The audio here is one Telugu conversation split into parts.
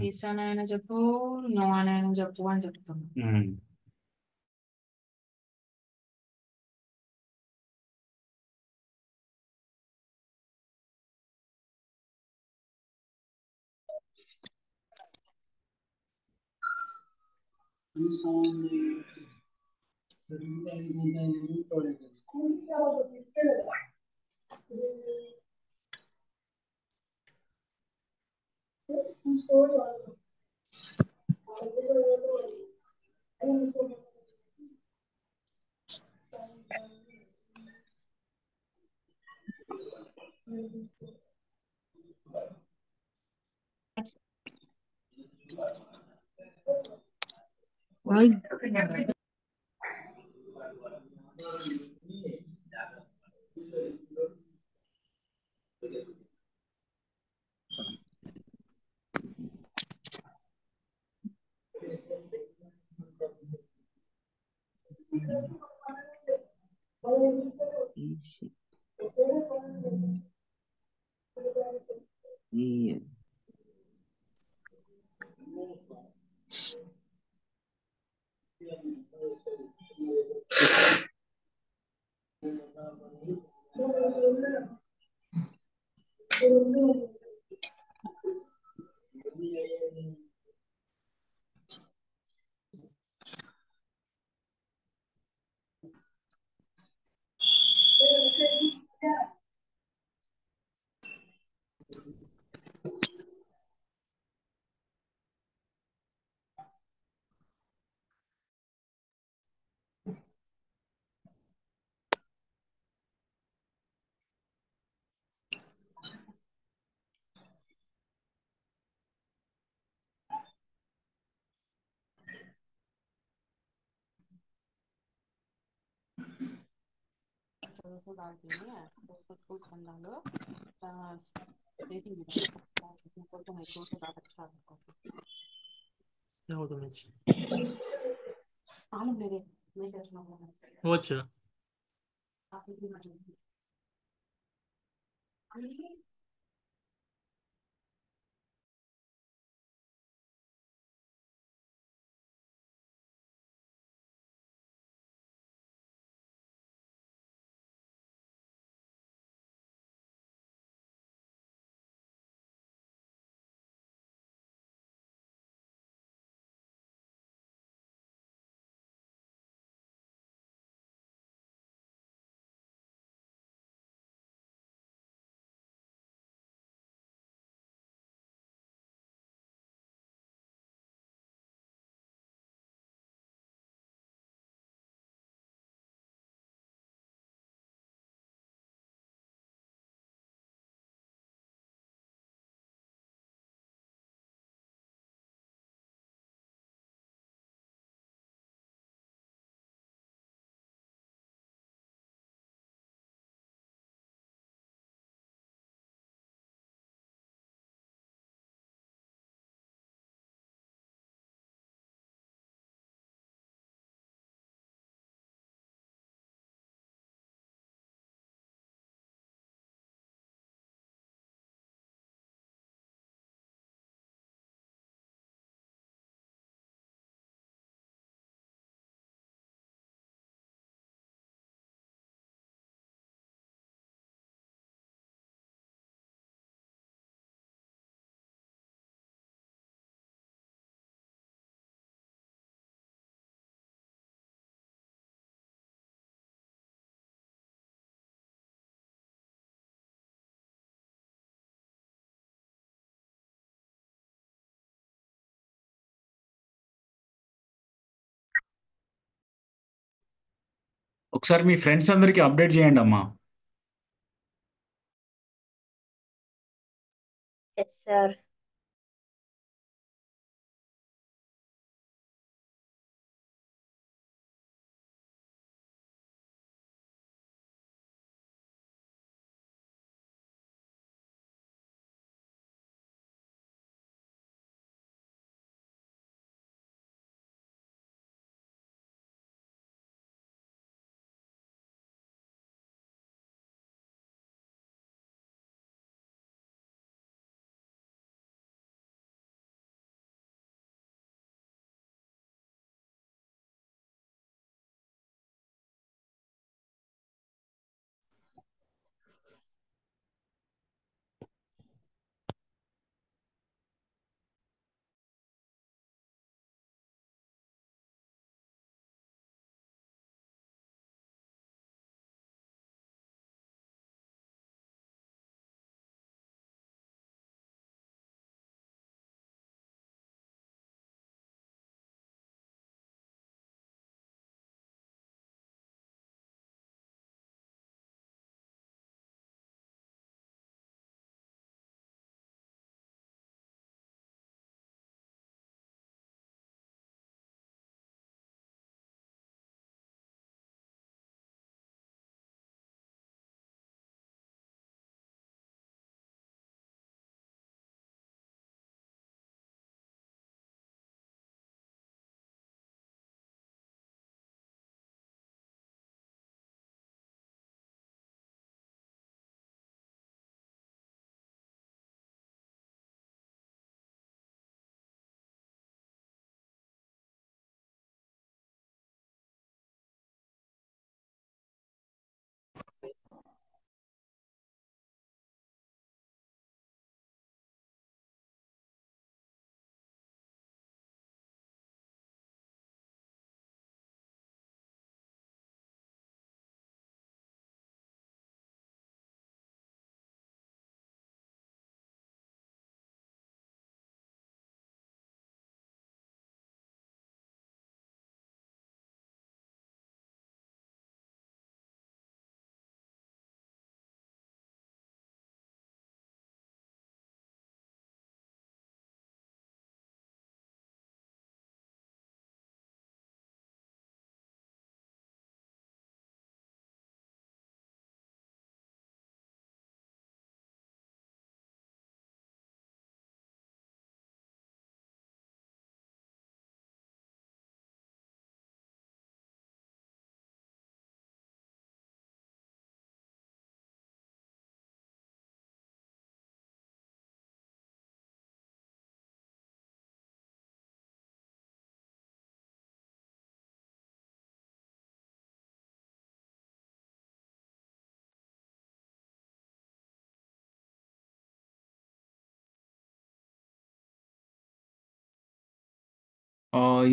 ఈశాన్యమైన చెప్పు, నోవానైనా చెప్పు అని చెప్తున్నా. चौदह डालती है उसको स्कूल खंडा लो देती है को तो मेरे को तो बात अच्छा है वो तो आलू मेरे मैं क्या सुना अच्छा आप ఒకసారి మీ ఫ్రెండ్స్ అందరికీ అప్డేట్ చేయండి అమ్మా. Yes, sir.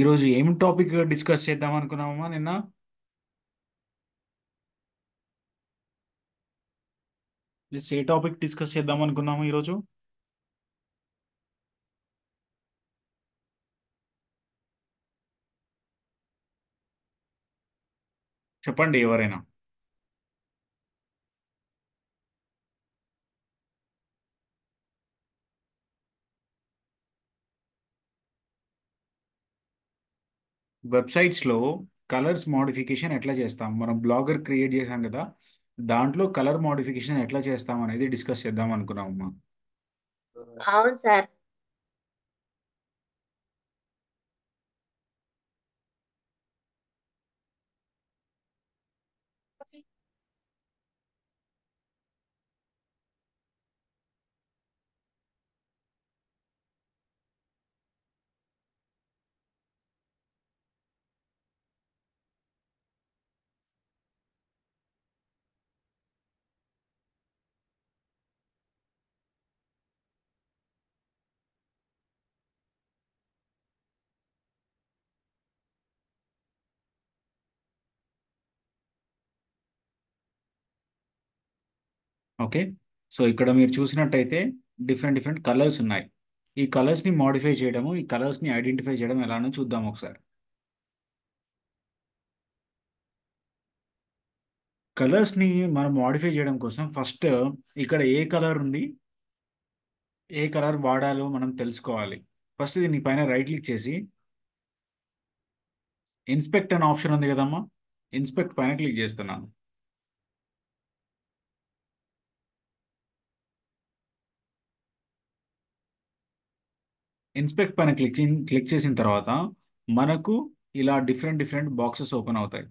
ఈరోజు ఏం టాపిక్ డిస్కస్ చేద్దాం అనుకున్నామమ్మా నిన్న? ఏ టాపిక్ డిస్కస్ చేద్దాం అనుకున్నాము ఈరోజు? చెప్పండి ఎవరైనా. వెబ్సైట్స్లో కలర్స్ మోడిఫికేషన్ ఎట్లా చేస్తాం? మనం బ్లాగర్ క్రియేట్ చేసాం కదా, దాంట్లో కలర్ మోడిఫికేషన్ ఎట్లా చేస్తాం అనేది డిస్కస్ చేద్దాం అనుకున్నామమ్మా. అవును సార్. ఓకే. సో ఇక్కడ మీరు చూసినట్టయితే డిఫరెంట్ డిఫరెంట్ కలర్స్ ఉన్నాయి. ఈ కలర్స్ని మోడిఫై చేయడము, ఈ కలర్స్ని ఐడెంటిఫై చేయడం ఎలానో చూద్దాం ఒకసారి. కలర్స్ని మనం మోడిఫై చేయడం కోసం ఫస్ట్ ఇక్కడ ఏ కలర్ ఉంది, ఏ కలర్ వాడాలో మనం తెలుసుకోవాలి. ఫస్ట్ దీని పైన రైట్ క్లిక్ చేసి ఇన్స్పెక్ట్ అనే ఆప్షన్ ఉంది కదమ్మా, ఇన్స్పెక్ట్ పైన క్లిక్ చేస్తున్నాను. ఇన్స్పెక్ట్ పైన క్లిక్ చేసిన తర్వాత మనకు ఇలా డిఫరెంట్ డిఫరెంట్ బాక్సెస్ ఓపెన్ అవుతాయి.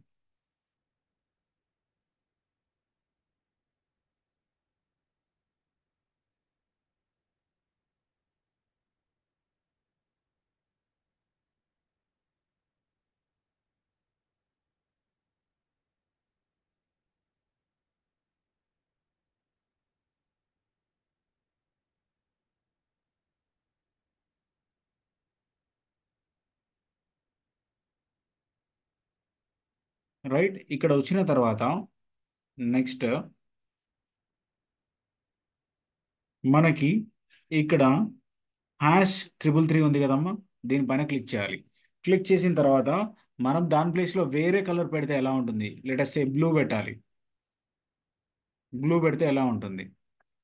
రైట్, ఇక్కడ వచ్చిన తర్వాత నెక్స్ట్ మనకి ఇక్కడ #333 ఉంది కదమ్మా, దీనిపైన క్లిక్ చేయాలి. క్లిక్ చేసిన తర్వాత మనం దాని ప్లేస్లో వేరే కలర్ పెడితే ఎలా ఉంటుంది? లెట్ సే బ్లూ పెట్టాలి. బ్లూ పెడితే ఎలా ఉంటుంది?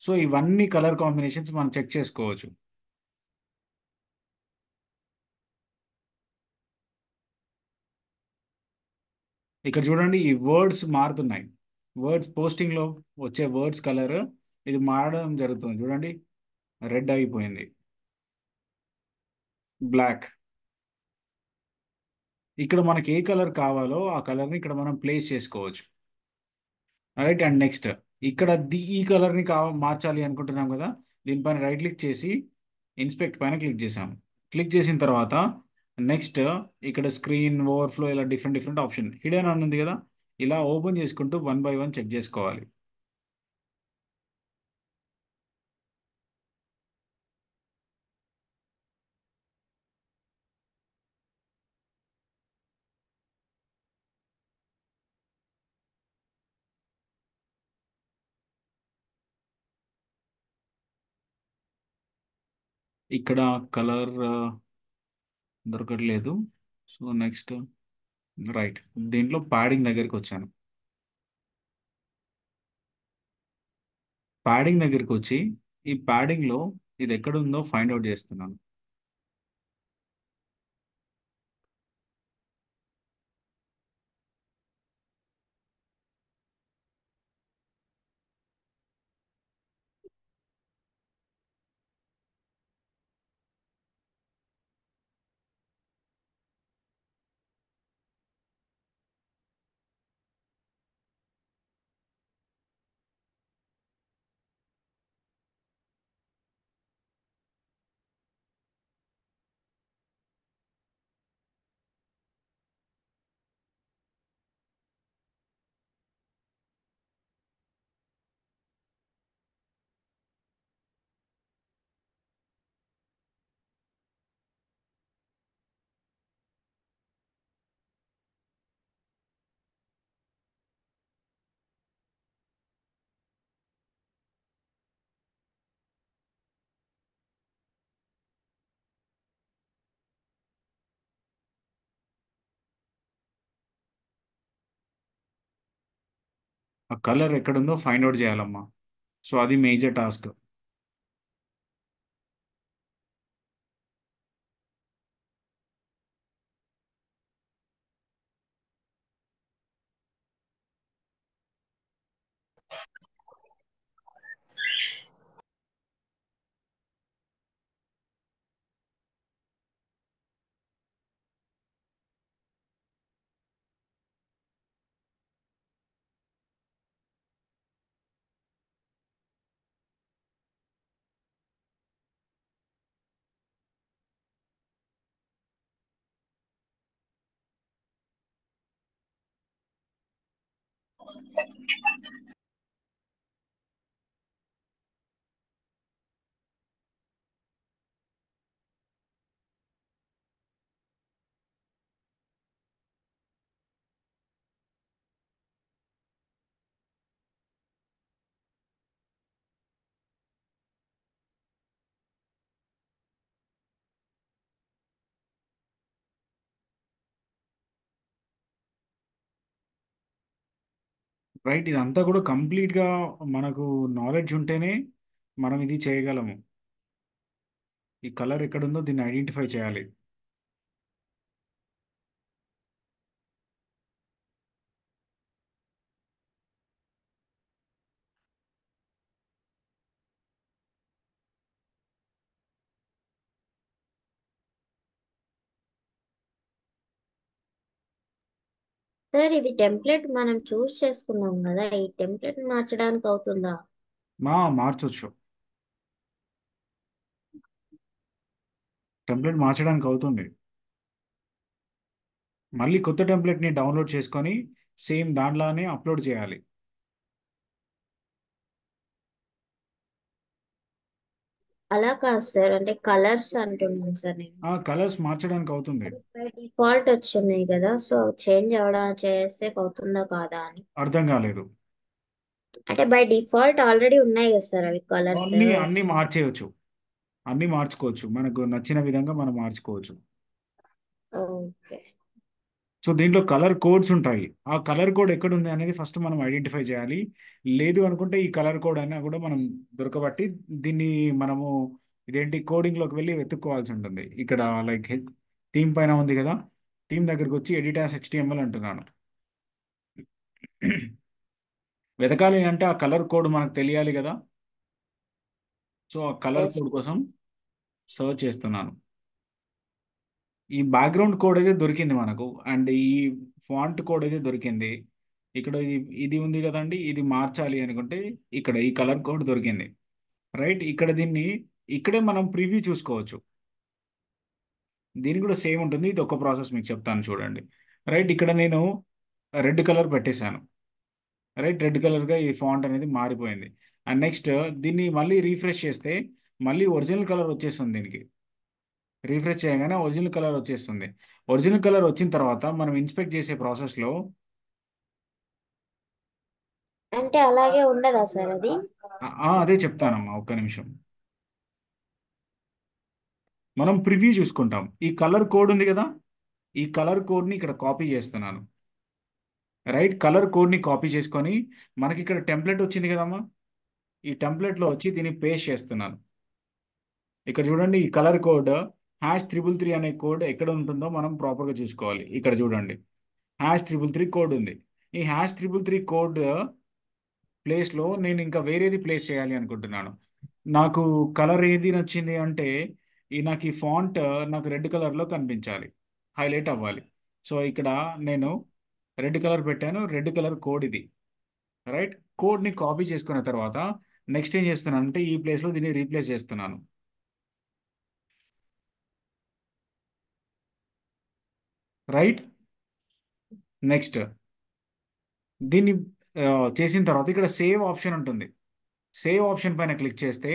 సో ఇవన్నీ కలర్ కాంబినేషన్స్ మనం చెక్ చేసుకోవచ్చు. ఇక్కడ చూడండి, ఈ వర్డ్స్ మారుతున్నాయి. వర్డ్స్ పోస్టింగ్లో వచ్చే వర్డ్స్ కలర్ ఇది మారడం జరుగుతుంది. చూడండి, రెడ్ అయిపోయింది, బ్లాక్. ఇక్కడ మనకి ఏ కలర్ కావాలో ఆ కలర్ని ఇక్కడ మనం ప్లేస్ చేసుకోవచ్చు. రైట్, అండ్ నెక్స్ట్ ఇక్కడ ఈ కలర్ని మార్చాలి అనుకుంటున్నాం కదా, దీనిపైన రైట్ క్లిక్ చేసి ఇన్స్పెక్ట్ పైన క్లిక్ చేసాము. క్లిక్ చేసిన తర్వాత నెక్స్ట్ ఇక్కడ స్క్రీన్ ఓవర్ఫ్లో ఇలా డిఫరెంట్ డిఫరెంట్ ఆప్షన్ హిడెన్ అని ఉంది కదా, ఇలా ఓపెన్ చేసుకుంటూ 1 బై 1 చెక్ చేసుకోవాలి. ఇక్కడ కలర్ దొరకట్లేదు. సో నెక్స్ట్ రైట్, దీంట్లో ప్యాడింగ్ దగ్గరికి వచ్చాను. ప్యాడింగ్ దగ్గరికి వచ్చి ఈ ప్యాడింగ్లో ఇది ఎక్కడ ఉందో ఫైండ్ అవుట్ చేస్తున్నాను. ఆ కలర్ ఎక్కడుందో ఫైండ్ అవుట్ చేయాలమ్మా. సో అది మేజర్ టాస్క్. రైట్, ఇదంతా కూడా కంప్లీట్గా మనకు నాలెడ్జ్ ఉంటేనే మనం ఇది చేయగలము. ఈ కలర్ ఎక్కడుందో దీన్ని ఐడెంటిఫై చేయాలి. సార్ ఇది టెంప్లెట్ మనం చూస్ చేసుకున్నాం కదా, ఈ టెంప్లెట్ మార్చడానికి అవుతుందా? మార్చొచ్చు. టెంప్లెట్ మార్చడానికి అవుతుంది. మళ్ళీ కొత్త టెంప్లెట్ని డౌన్లోడ్ చేసుకొని సేమ్ దాంట్లోనే అప్లోడ్ చేయాలి. అలా కాదు సార్, అంటే కలర్స్ అంటున్నాను సార్ నేను. కలర్స్ మార్చడానికి అవుతుంది. బై డిఫాల్ట్ వచ్చినాయి కదా, సో చేంజ్ అవడం చేస్తే అవుతుందా కాదా అని. అర్థం కాలేదు. అంటే బై డిఫాల్ట్ ఆల్రెడీ ఉన్నాయి కదా సార్ అవి కలర్స్. అన్నీ మార్చేయచ్చు, అన్నీ మార్చుకోవచ్చు, మనకు నచ్చిన విధంగా మనం మార్చుకోవచ్చు. ఓకే. సో దీంట్లో కలర్ కోడ్స్ ఉంటాయి. ఆ కలర్ కోడ్ ఎక్కడ ఉంది అనేది ఫస్ట్ మనం ఐడెంటిఫై చేయాలి. లేదు అనుకుంటే ఈ కలర్ కోడ్ అయినా కూడా మనం దొరకబట్టి దీన్ని మనము ఇదేంటి కోడింగ్లోకి వెళ్ళి వెతుక్కోవాల్సి ఉంటుంది. ఇక్కడ లైక్ థీమ్ పైన ఉంది కదా, థీమ్ దగ్గరికి వచ్చి ఎడిట్ యాస్ HTML అంటున్నాను. వెతకాలి అంటే ఆ కలర్ కోడ్ మనకు తెలియాలి కదా. సో ఆ కలర్ ఎస్. కోడ్ కోసం సర్చ్ చేస్తున్నాను. ఈ బ్యాక్గ్రౌండ్ కోడ్ అయితే దొరికింది మనకు, అండ్ ఈ ఫాంట్ కోడ్ అయితే దొరికింది. ఇక్కడ ఇది ఉంది కదండి, ఇది మార్చాలి అనుకుంటే ఇక్కడ ఈ కలర్ కోడ్ దొరికింది. రైట్, ఇక్కడే మనం ప్రివ్యూ చూసుకోవచ్చు. దీనికి కూడా సేమ్ ఉంటుంది. ఇది ఒక ప్రాసెస్ మీకు చెప్తాను చూడండి. రైట్, ఇక్కడ నేను రెడ్ కలర్ పెట్టేశాను. రైట్, రెడ్ కలర్గా ఈ ఫాంట్ అనేది మారిపోయింది. అండ్ నెక్స్ట్ దీన్ని మళ్ళీ రీఫ్రెష్ చేస్తే మళ్ళీ ఒరిజినల్ కలర్ వచ్చేస్తుంది. దీనికి రీఫ్రెష్ చేయగానే ఒరిజినల్ కలర్ వచ్చేస్తుంది. ఒరిజినల్ కలర్ వచ్చిన తర్వాత మనం ఇన్స్పెక్ట్ చేసే ప్రాసెస్లో అంటే అలాగే ఉండదా సార్ అది? అదే చెప్తానమ్మా, ఒక్క నిమిషం. మనం ప్రివ్యూ చూసుకుంటాం. ఈ కలర్ కోడ్ ఉంది కదా, ఈ కలర్ కోడ్ని ఇక్కడ కాపీ చేస్తున్నాను. రైట్, కలర్ కోడ్ని కాపీ చేసుకొని మనకి ఇక్కడ టెంప్లెట్ వచ్చింది కదమ్మా, ఈ టెంప్లెట్లో వచ్చి దీన్ని పేస్ట్ చేస్తున్నాను. ఇక్కడ చూడండి, ఈ కలర్ కోడ్ #333 అనే కోడ్ ఎక్కడ ఉంటుందో మనం ప్రాపర్గా చూసుకోవాలి. ఇక్కడ చూడండి, #333 కోడ్ ఉంది. ఈ #333 కోడ్ ప్లేస్లో నేను ఇంకా వేరేది ప్లేస్ చేయాలి అనుకుంటున్నాను. నాకు కలర్ ఏది నచ్చింది అంటే నాకు ఈ ఫాంట్ నాకు రెడ్ కలర్లో కనిపించాలి, హైలైట్ అవ్వాలి. సో ఇక్కడ నేను రెడ్ కలర్ పెట్టాను, రెడ్ కలర్ కోడ్ ఇది. రైట్, కోడ్ని కాపీ చేసుకున్న తర్వాత నెక్స్ట్ ఏం చేస్తున్నాను అంటే ఈ ప్లేస్లో దీన్ని రీప్లేస్ చేస్తున్నాను. రైట్, నెక్స్ట్ దీన్ని చేసిన తర్వాత ఇక్కడ సేవ్ ఆప్షన్ ఉంటుంది. సేవ్ ఆప్షన్ పైన క్లిక్ చేస్తే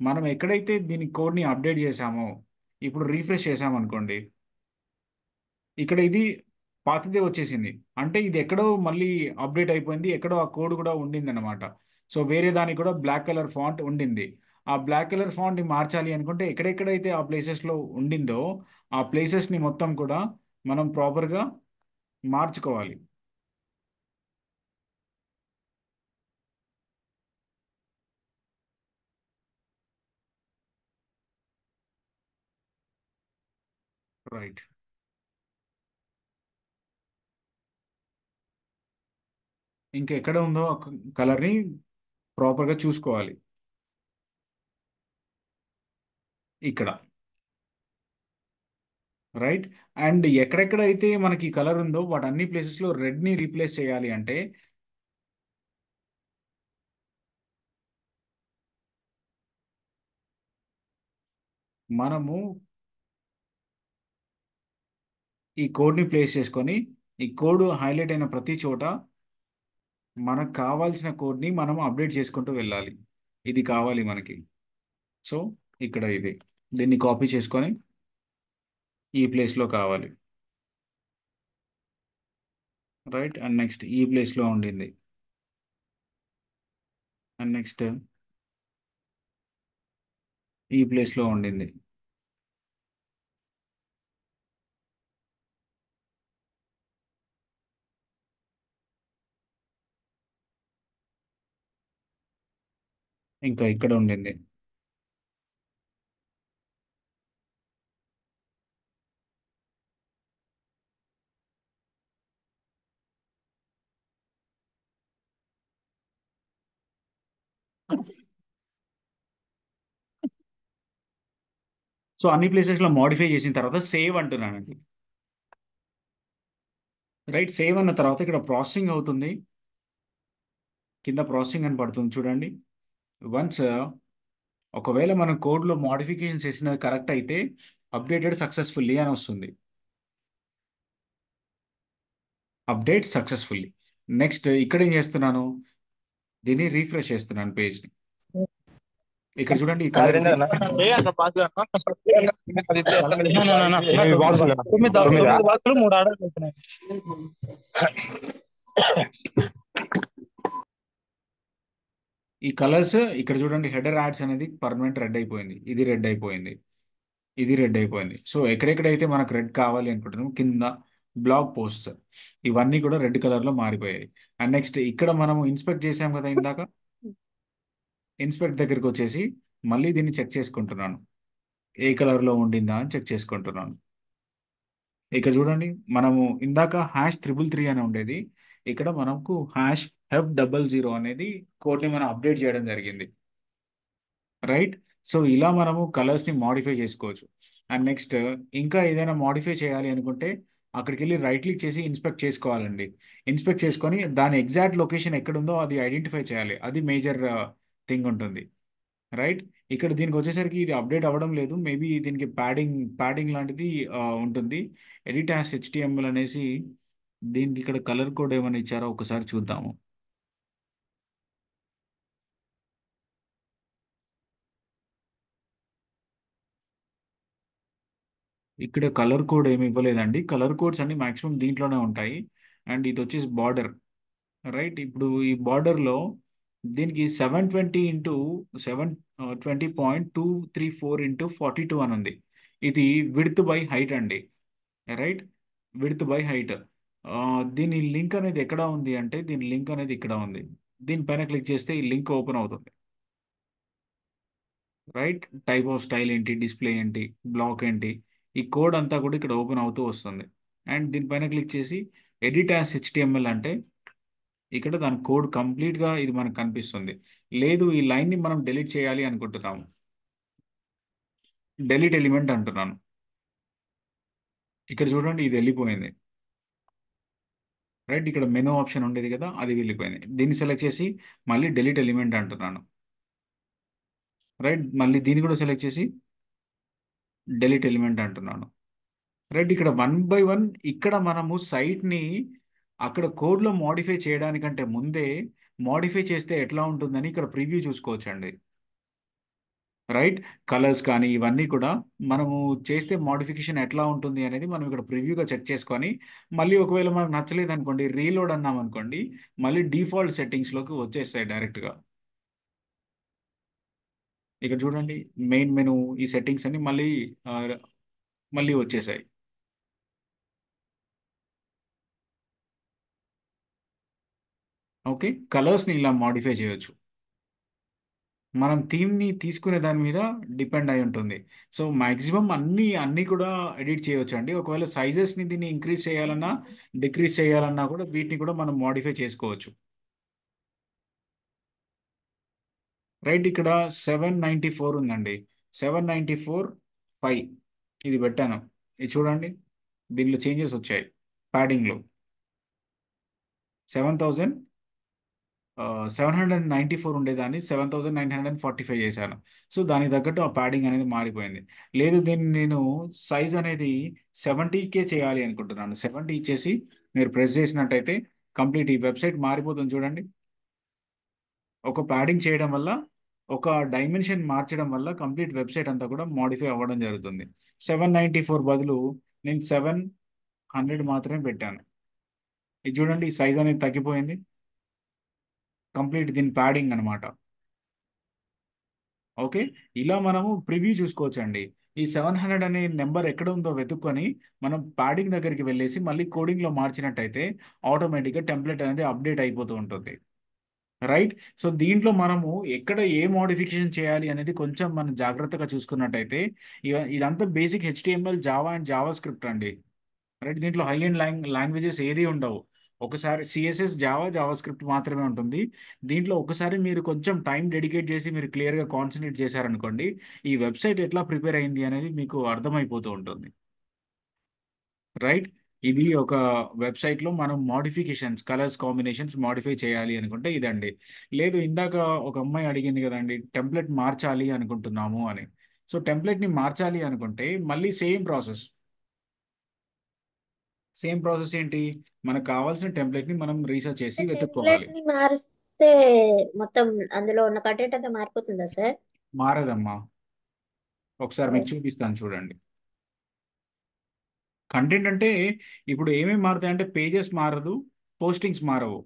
మనం ఎక్కడైతే దీని కోడ్ని అప్డేట్ చేసామో, ఇప్పుడు రీఫ్రెష్ చేసామనుకోండి, ఇక్కడ ఇది పాతదే వచ్చేసింది. అంటే ఇది ఎక్కడో మళ్ళీ అప్డేట్ అయిపోయింది, ఎక్కడో ఆ కోడ్ కూడా ఉండింది అనమాట. సో వేరే దానికి కూడా బ్లాక్ కలర్ ఫాంట్ ఉండింది. ఆ బ్లాక్ కలర్ ఫాంట్ని మార్చాలి అనుకుంటే ఎక్కడెక్కడైతే ఆ ప్లేసెస్లో ఉండిందో ఆ ప్లేసెస్ని మొత్తం కూడా మనం ప్రాపర్గా మార్చుకోవాలి. రైట్. ఇంకా ఎక్కడ ఉందో కలర్ని ప్రాపర్గా చూసుకోవాలి. ఇక్కడ రైట్. అండ్ ఎక్కడెక్కడైతే మనకి కలర్ ఉందో వాటి అన్ని ప్లేసెస్లో రెడ్ని రీప్లేస్ చేయాలి అంటే మనము ఈ కోడ్ని ప్లేస్ చేసుకొని ఈ కోడ్ హైలైట్ అయిన ప్రతి చోట మనకు కావాల్సిన కోడ్ని మనం అప్డేట్ చేసుకుంటూ వెళ్ళాలి. ఇది కావాలి మనకి. సో ఇక్కడ ఇది దీన్ని కాపీ చేసుకొని ఈ ప్లేస్లో కావాలి. రైట్. అండ్ నెక్స్ట్ ఈ ప్లేస్లో ఉండింది. అండ్ నెక్స్ట్ ఈ ప్లేస్లో ఉండింది. ఇంకా ఇక్కడ ఉండింది. సో అన్ని ప్లేసెస్లో మోడిఫై చేసిన తర్వాత సేవ్ అంటున్నానండి. రైట్. సేవ్ అన్న తర్వాత ఇక్కడ ప్రాసెసింగ్ అవుతుంది. కింద ప్రాసెసింగ్ అని పడుతుంది చూడండి. వన్స్ ఒకవేళ మనం కోడ్లో మోడిఫికేషన్ చేసినది కరెక్ట్ అయితే అప్డేటెడ్ సక్సెస్ఫుల్లీ అని వస్తుంది. Update successfully. నెక్స్ట్ ఇక్కడ ఏం చేస్తున్నాను, దీన్ని రీఫ్రెష్ చేస్తున్నాను పేజ్ని. ఇక్కడ చూడండి ఈ కలర్ ఈ కలర్స్ ఇక్కడ చూడండి. హెడర్ యాడ్స్ అనేది పర్మనెంట్ రెడ్ అయిపోయింది. ఇది రెడ్ అయిపోయింది. ఇది రెడ్ అయిపోయింది. సో ఎక్కడెక్కడైతే మనకు రెడ్ కావాలి అనుకుంటున్నాం కింద బ్లాగ్ పోస్ట్ ఇవన్నీ కూడా రెడ్ కలర్లో మారిపోయాయి. అండ్ నెక్స్ట్ ఇక్కడ మనం ఇన్స్పెక్ట్ చేసాం కదా ఇందాక, ఇన్స్పెక్ట్ దగ్గరికి వచ్చేసి మళ్ళీ దీన్ని చెక్ చేసుకుంటున్నాను. ఏ కలర్లో ఉండిందా అని చెక్ చేసుకుంటున్నాను. ఇక్కడ చూడండి మనము ఇందాక #333 అని ఉండేది. ఇక్కడ మనకు #F00 అనేది కోడ్ని మనం అప్డేట్ చేయడం జరిగింది. రైట్. సో ఇలా మనము కలర్స్ని మాడిఫై చేసుకోవచ్చు. అండ్ నెక్స్ట్ ఇంకా ఏదైనా మాడిఫై చేయాలి అనుకుంటే అక్కడికి వెళ్ళి రైట్ క్లిక్ చేసి ఇన్స్పెక్ట్ చేసుకోవాలండి. ఇన్స్పెక్ట్ చేసుకొని దాని ఎగ్జాక్ట్ లొకేషన్ ఎక్కడుందో అది ఐడెంటిఫై చేయాలి. అది మేజర్ థింగ్ ఉంటుంది. రైట్. ఇక్కడ దీనికి వచ్చేసరికి ఇది అప్డేట్ అవ్వడం లేదు. మేబీ దీనికి ప్యాడింగ్ లాంటిది ఉంటుంది. ఎడిట్ యాస్ HTML అనేసి దీనికి ఇక్కడ కలర్ కోడ్ ఏమైనా ఇచ్చారో ఒకసారి చూద్దాము. ఇక్కడ కలర్ కోడ్ ఏమి ఇవ్వలేదండి. కలర్ కోడ్స్ అన్ని మాక్సిమం దీంట్లోనే ఉంటాయి. అండ్ ఇది వచ్చేసి బార్డర్. రైట్. ఇప్పుడు ఈ బార్డర్లో దీనికి 720x720.234x42 అని ఉంది. ఇది విడ్త్ బై హైట్ అండి. రైట్. Width by height. దీని లింక్ అనేది ఎక్కడ ఉంది అంటే దీని లింక్ అనేది ఇక్కడ ఉంది. దీనిపైన క్లిక్ చేస్తే ఈ లింక్ ఓపెన్ అవుతుంది. రైట్. టైప్ ఆఫ్ స్టైల్ ఏంటి, డిస్ప్లే ఏంటి, బ్లాక్ ఏంటి, ఈ కోడ్ అంతా కూడా ఇక్కడ ఓపెన్ అవుతూ వస్తుంది. అండ్ దీనిపైన క్లిక్ చేసి ఎడిట్ యాస్ HTML అంటే ఇక్కడ దాని కోడ్ కంప్లీట్గా ఇది మనకు కనిపిస్తుంది. లేదు ఈ లైన్ని మనం డెలీట్ చేయాలి అనుకుంటున్నాము, డెలీట్ ఎలిమెంట్ అంటున్నాను. ఇక్కడ చూడండి ఇది వెళ్ళిపోయింది. రైట్. ఇక్కడ మెనూ ఆప్షన్ ఉండేది కదా, అది వెళ్ళిపోయింది. దీన్ని సెలెక్ట్ చేసి మళ్ళీ డెలీట్ ఎలిమెంట్ అంటున్నాను. రైట్. మళ్ళీ దీన్ని కూడా సెలెక్ట్ చేసి డెలీట్ ఎలిమెంట్ అంటున్నాను. రైట్. ఇక్కడ 1 by 1 ఇక్కడ మనము సైట్ని అక్కడ కోడ్లో మోడిఫై చేయడానికంటే ముందే మోడిఫై చేస్తే ఎట్లా ఉంటుందని ఇక్కడ ప్రివ్యూ చూసుకోవచ్చండి. రైట్. కలర్స్ కానీ ఇవన్నీ కూడా మనము చేస్తే మోడిఫికేషన్ ఎట్లా ఉంటుంది అనేది మనం ఇక్కడ ప్రివ్యూగా చెక్ చేసుకొని మళ్ళీ ఒకవేళ మనకు నచ్చలేదు అనుకోండి, రీలోడ్ అన్నాం అనుకోండి, మళ్ళీ డిఫాల్ట్ సెట్టింగ్స్లోకి వచ్చేస్తాయి డైరెక్ట్గా. ఇక్కడ చూడండి మెయిన్ మెనూ ఈ సెట్టింగ్స్ అన్ని మళ్ళీ వచ్చేసాయి. ఓకే. కలర్స్ని ఇలా మాడిఫై చేయొచ్చు. మనం థీమ్ని తీసుకునే దాని మీద డిపెండ్ అయి ఉంటుంది. సో మ్యాక్సిమం అన్నీ కూడా ఎడిట్ చేయవచ్చు అండి. ఒకవేళ సైజెస్ని దీన్ని ఇంక్రీజ్ చేయాలన్నా డిక్రీజ్ చేయాలన్నా కూడా వీటిని కూడా మనం మోడిఫై చేసుకోవచ్చు. రైట్, ఇక్కడ 794 ఉందండి. 794.5 ఇది పెట్టాను. ఇది చూడండి, దీనిలో చేంజెస్ వచ్చాయి. ప్యాడింగ్లో 7000 794 ఉండేదాన్ని 7945 చేశాను. సో దానికి తగ్గట్టు ఆ ప్యాడింగ్ అనేది మారిపోయింది. లేదు, దీన్ని నేను సైజ్ అనేది 70K చేయాలి అనుకుంటున్నాను. 70 ఇచ్చేసి మీరు ప్రెస్ చేసినట్టయితే కంప్లీట్ ఈ వెబ్సైట్ మారిపోతుంది చూడండి. ఒక ప్యాడింగ్ చేయడం వల్ల, ఒక డైమెన్షన్ మార్చడం వల్ల కంప్లీట్ వెబ్సైట్ అంతా కూడా మోడిఫై అవ్వడం జరుగుతుంది. 794 బదులు నేను 700 మాత్రమే పెట్టాను. ఇది చూడండి, ఈ సైజ్ అనేది తగ్గిపోయింది. కంప్లీట్ దీని ప్యాడింగ్ అనమాట. ఓకే, ఇలా మనము ప్రివ్యూ చూసుకోవచ్చు అండి. ఈ 700 అనే నెంబర్ ఎక్కడ ఉందో వెతుక్కొని మనం ప్యాడింగ్ దగ్గరికి వెళ్ళేసి మళ్ళీ కోడింగ్లో మార్చినట్టయితే ఆటోమేటిక్గా టెంప్లెట్ అనేది అప్డేట్ అయిపోతూ ఉంటుంది. రైట్, సో దీంట్లో మనము ఎక్కడ ఏ మోడిఫికేషన్ చేయాలి అనేది కొంచెం మనం జాగ్రత్తగా చూసుకున్నట్టయితే ఇదంతా basic HTML, Java and Java script అండి. రైట్, దీంట్లో హై అండ్ లాంగ్వేజెస్ ఏది ఉండవు. ఒకసారి CSS, జావా స్క్రిప్ట్ మాత్రమే ఉంటుంది. దీంట్లో ఒకసారి మీరు కొంచెం టైం డెడికేట్ చేసి మీరు క్లియర్గా కాన్సన్ట్రేట్ చేశారనుకోండి, ఈ వెబ్సైట్ ఎట్లా ప్రిపేర్ అయింది అనేది మీకు అర్థమైపోతూ ఉంటుంది. రైట్, ఇది ఒక వెబ్సైట్లో మనం మోడిఫికేషన్స్, కలర్స్ కాంబినేషన్స్ మోడిఫై చేయాలి అనుకుంటే ఇదండి. లేదు, ఇందాక ఒక అమ్మాయి అడిగింది కదండి, టెంప్లెట్ మార్చాలి అనుకుంటున్నాము అని. సో టెంప్లెట్ని మార్చాలి అనుకుంటే మళ్ళీ సేమ్ ప్రాసెస్ ఏంటి, మనకు కావాల్సిన టెంప్లెట్ని మనం రీసెర్చ్ చేసి టెంప్లెట్ వెతుక్కోవాలి. ని మారిస్తే మొత్తం అందులో ఉన్న కంటెంట్ అంతా మారిపోతుందా సార్? మారదమ్మా, ఒకసారి మీకు చూపిస్తాను చూడండి. కంటెంట్ అంటే ఇప్పుడు ఏమేమి మారుతాయంటే పేజెస్ మారదు, పోస్టింగ్స్ మారవు.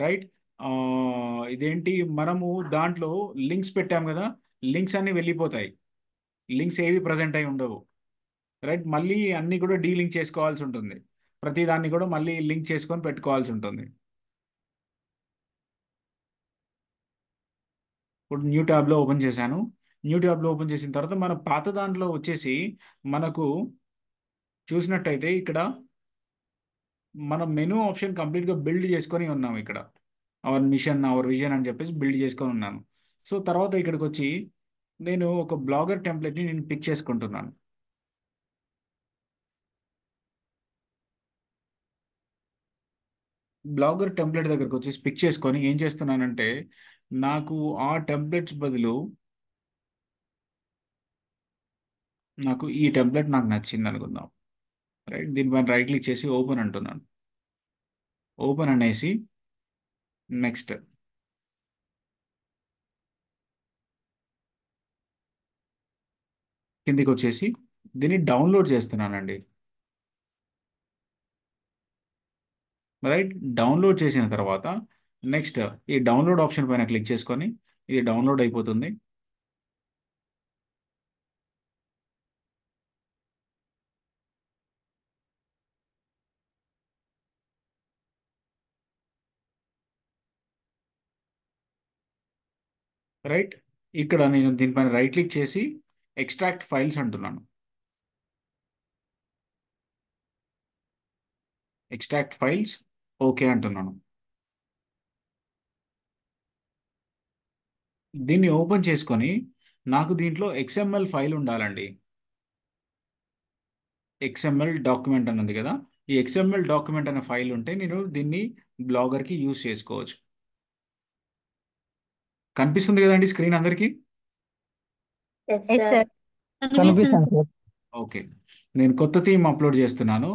రైట్, ఇదేంటి, మనము దాంట్లో లింక్స్ పెట్టాం కదా, లింక్స్ అన్ని వెళ్ళిపోతాయి. లింక్స్ ఏవి ప్రజెంట్ అయి ఉండవు. రైట్, మళ్ళీ అన్నీ కూడా డీలింక్ చేసుకోవాల్సి ఉంటుంది. ప్రతి దాన్ని కూడా మళ్ళీ లింక్ చేసుకొని పెట్టుకోవాల్సి ఉంటుంది. ఇప్పుడు న్యూ ట్యాబ్లో ఓపెన్ చేశాను. న్యూ ట్యాబ్లో ఓపెన్ చేసిన తర్వాత మన పాత దాంట్లో వచ్చేసి మనకు చూసినట్టయితే ఇక్కడ మనం మెనూ ఆప్షన్ కంప్లీట్గా బిల్డ్ చేసుకొని ఉన్నాము. ఇక్కడ అవర్ మిషన్, అవర్ విజన్ అని చెప్పేసి బిల్డ్ చేసుకొని ఉన్నాను. సో తర్వాత ఇక్కడికి వచ్చి నేను ఒక బ్లాగర్ టెంప్లెట్ని నేను పిక్ చేసుకుంటున్నాను. బ్లాగర్ టెంప్లెట్ దగ్గరకు వచ్చి పిక్ చేసుకొని ఏం చేస్తున్నానంటే, నాకు ఆ టెంప్లెట్స్ బదులు నాకు ఈ టెంప్లెట్ నాకు నచ్చింది అనుకుందాం. రైట్, దీనిపైన రైట్ క్లిక్ చేసి ఓపెన్ అంటున్నాను. ఓపెన్ అనేసి నెక్స్ట్ కిందికి వచ్చేసి దీన్ని డౌన్లోడ్ చేస్తున్నానండి. రైట్, డౌన్లోడ్ చేసిన తర్వాత నెక్స్ట్ ఈ డౌన్లోడ్ ఆప్షన్ పైన క్లిక్ చేసుకొని ఇది డౌన్లోడ్ అయిపోతుంది. రైట్, ఇక్కడ నేను దీనిపైన రైట్ క్లిక్ చేసి ఎక్స్ట్రాక్ట్ ఫైల్స్ అంటున్నాను. ఎక్స్ట్రాక్ట్ ఫైల్స్ ఓకే అంటున్నాను. దీన్ని ఓపెన్ చేసుకొని నాకు దీంట్లో XML ఫైల్ ఉండాలండి. XML డాక్యుమెంట్ అని ఉంది కదా, ఈ XML డాక్యుమెంట్ అనే ఫైల్ ఉంటే నేను దీన్ని బ్లాగర్కి యూజ్ చేసుకోవచ్చు. కనిపిస్తుంది కదండి స్క్రీన్ అందరికీ? Yes yes sir. సార్ కనిపిస్తుంది సార్. ఓకే, నేను కొత్త థీమ్ అప్లోడ్ చేస్తున్నాను.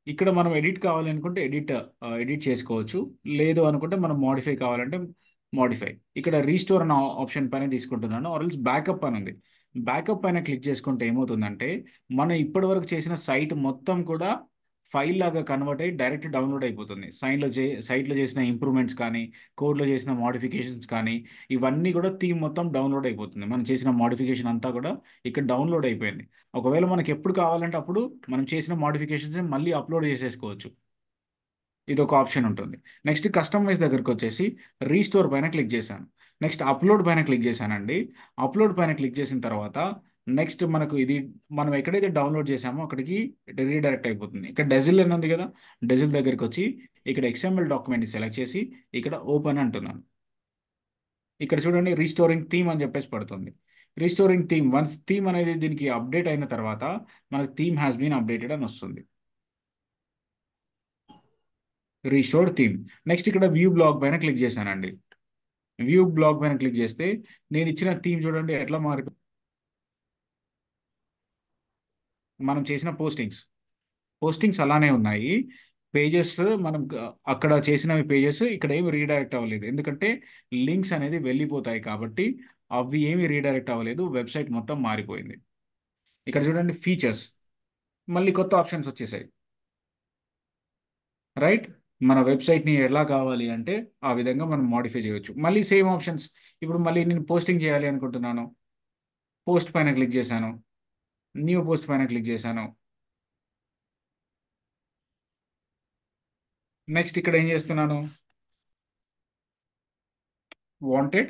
ఇక్కడ మనం ఎడిట్ కావాలనుకుంటే ఎడిట్ చేసుకోవచ్చు. లేదు అనుకుంటే మనం మోడిఫై కావాలంటే మోడిఫై. ఇక్కడ రీస్టోర్ అన్న ఆప్షన్ పైన తీసుకుంటున్నాను. ఆర్ఎల్స్ బ్యాకప్ అని ఉంది. బ్యాకప్ పైన క్లిక్ చేసుకుంటే ఏమవుతుందంటే మనం ఇప్పటివరకు చేసిన సైట్ మొత్తం కూడా ఫైల్ లాగా కన్వర్ట్ అయ్యి డైరెక్ట్ డౌన్లోడ్ అయిపోతుంది. సైట్లో చేసిన ఇంప్రూవ్మెంట్స్ కానీ, కోడ్లో చేసిన మోడిఫికేషన్స్ కానీ, ఇవన్నీ కూడా థీమ్ మొత్తం డౌన్లోడ్ అయిపోతుంది. మనం చేసిన మోడిఫికేషన్ అంతా కూడా ఇక్కడ డౌన్లోడ్ అయిపోయింది. ఒకవేళ మనకి ఎప్పుడు కావాలంటే అప్పుడు మనం చేసిన మోడిఫికేషన్స్ మళ్ళీ అప్లోడ్ చేసేసుకోవచ్చు. ఇది ఒక ఆప్షన్ ఉంటుంది. నెక్స్ట్ కస్టమైజ్ దగ్గరకు వచ్చేసి రీస్టోర్ పైన క్లిక్ చేశాను. నెక్స్ట్ అప్లోడ్ పైన క్లిక్ చేశానండి. అప్లోడ్ పైన క్లిక్ చేసిన తర్వాత నెక్స్ట్ మనకు ఇది మనం ఎక్కడైతే డౌన్లోడ్ చేసామో అక్కడికి రీడైరెక్ట్ అయిపోతుంది. ఇక్కడ డెజిల్ అని ఉంది కదా, డెజిల్ దగ్గరికి వచ్చి ఇక్కడ XML డాక్యుమెంట్ని సెలెక్ట్ చేసి ఇక్కడ ఓపెన్ అంటున్నాను. ఇక్కడ చూడండి రీస్టోరింగ్ థీమ్ అని చెప్పేసి పడుతుంది. రీస్టోరింగ్ థీమ్, వన్స్ థీమ్ అనేది దీనికి అప్డేట్ అయిన తర్వాత మనకు థీమ్ హ్యాస్ బీన్ అప్డేటెడ్ అని వస్తుంది. Restored theme. నెక్స్ట్ ఇక్కడ వ్యూ బ్లాగ్ పైన క్లిక్ చేశానండి. వ్యూ బ్లాగ్ పైన క్లిక్ చేస్తే నేను ఇచ్చిన థీమ్ చూడండి ఎట్లా మారి మనం చేసిన పోస్టింగ్స్ అలానే ఉన్నాయి. పేజెస్ మనం అక్కడ చేసినవి పేజెస్ ఇక్కడ ఏమి రీడైరెక్ట్ అవ్వలేదు, ఎందుకంటే లింక్స్ అనేది వెళ్ళిపోతాయి కాబట్టి అవి ఏమి రీడైరెక్ట్ అవ్వలేదు. వెబ్సైట్ మొత్తం మారిపోయింది. ఇక్కడ చూడండి ఫీచర్స్, మళ్ళీ కొత్త ఆప్షన్స్ వచ్చేసాయి. రైట్, మన వెబ్సైట్ని ఎలా కావాలి అంటే ఆ విధంగా మనం మాడిఫై చేయవచ్చు. మళ్ళీ సేమ్ ఆప్షన్స్. ఇప్పుడు మళ్ళీ నేను పోస్టింగ్ చేయాలి అనుకుంటున్నాను. పోస్ట్ పైన క్లిక్ చేశాను, న్యూ పోస్ట్ పైన క్లిక్ చేశాను. నెక్స్ట్ ఇక్కడ ఏం చేస్తున్నాను, వాంటెడ్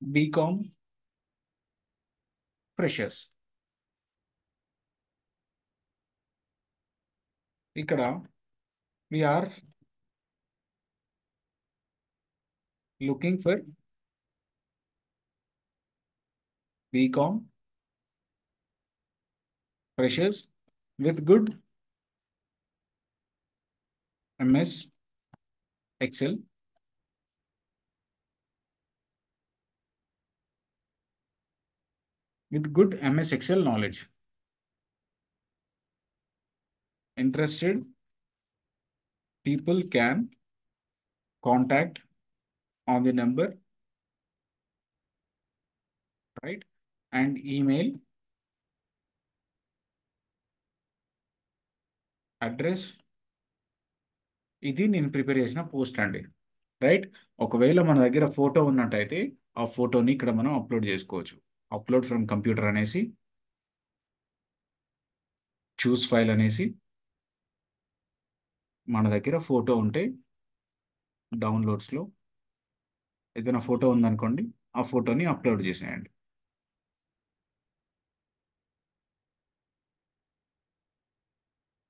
బీకామ్ ఫ్రెషర్స్. ఇక్కడ we are looking for BCom freshers with good MS Excel, with good MS Excel knowledge. Interested people can contact on the number, right, and email address. ఇది నేను ప్రిపేర్ చేసిన పోస్ట్ అండి. రైట్, ఒకవేళ మన దగ్గర ఫోటో ఉన్నట్టయితే ఆ ఫోటోని ఇక్కడ మనం అప్లోడ్ చేసుకోవచ్చు. అప్లోడ్ ఫ్రమ్ కంప్యూటర్ అనేసి, చూస్ ఫైల్ అనేసి, మన దగ్గర ఫోటో ఉంటే డౌన్లోడ్స్లో ఏదైనా ఫోటో ఉందనుకోండి, ఆ ఫోటోని అప్లోడ్ చేసేయండి.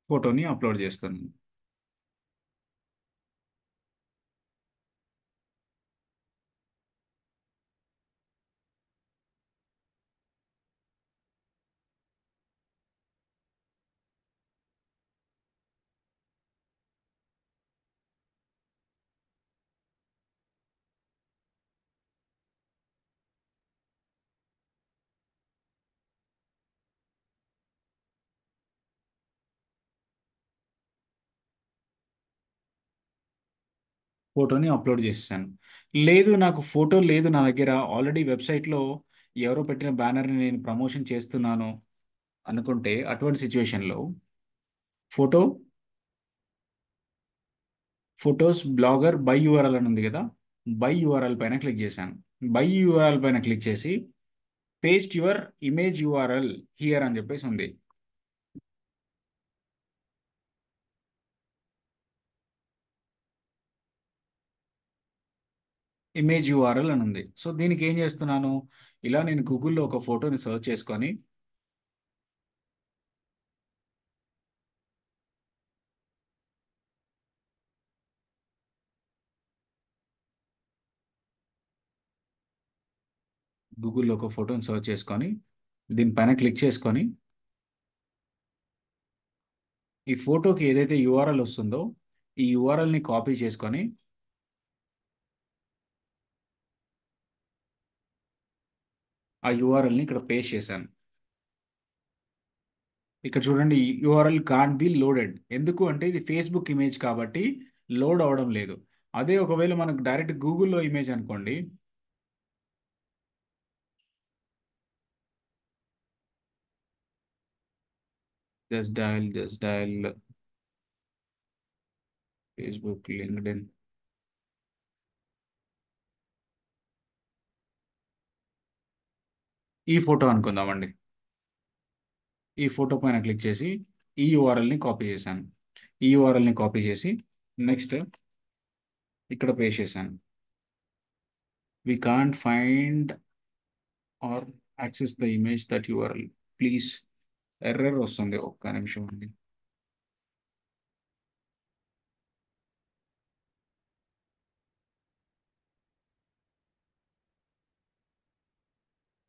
ఫోటోని అప్లోడ్ చేస్తున్నాను. ఫోటోని అప్లోడ్ చేసేసాను. లేదు నాకు ఫోటో లేదు నా దగ్గర, ఆల్రెడీ వెబ్సైట్లో ఎవరో పెట్టిన బ్యానర్ని నేను ప్రమోషన్ చేస్తున్నాను అనుకుంటే అటువంటి సిచ్యువేషన్లో photo photos Blogger by URL అని ఉంది కదా, బై యూఆర్ఎల్ పైన క్లిక్ చేశాను. బై యూఆర్ఎల్ పైన క్లిక్ చేసి paste your image URL here అని చెప్పేసి ఉంది. ఇమేజ్ యూఆర్ఎల్ అని ఉంది. సో దీనికి ఏం చేస్తున్నాను, ఇలా నేను గూగుల్లో ఒక ఫోటోని సర్చ్ చేసుకొని గూగుల్లో ఒక ఫోటోని సర్చ్ చేసుకొని దీనిపైన క్లిక్ చేసుకొని ఈ ఫోటోకి ఏదైతే యూఆర్ఎల్ వస్తుందో ఈ యూఆర్ఎల్ని కాపీ చేసుకొని ఆ యూఆర్ఎల్ని ఇక్కడ పేస్ట్ చేశాను. ఇక్కడ చూడండి యూఆర్ఎల్ కాంట్ బి లోడెడ్. ఎందుకు అంటే ఇది ఫేస్బుక్ ఇమేజ్ కాబట్టి లోడ్ అవ్వడం లేదు. అదే ఒకవేళ మనకు డైరెక్ట్ గూగుల్లో ఇమేజ్ అనుకోండి, జస్ట్ డయల్ ఫేస్బుక్, లింక్డ్ఇన్, ఈ ఫోటో అనుకుందామండి. ఈ ఫోటో పైన క్లిక్ చేసి ఈ యూఆర్ఎల్ని కాపీ చేశాను. ఈ యూఆర్ఎల్ని కాపీ చేసి నెక్స్ట్ ఇక్కడ పేస్ట్ చేశాను. We can't find or access the image that URL please. Error వస్తుంది, ఒక్క నిమిషం అండి.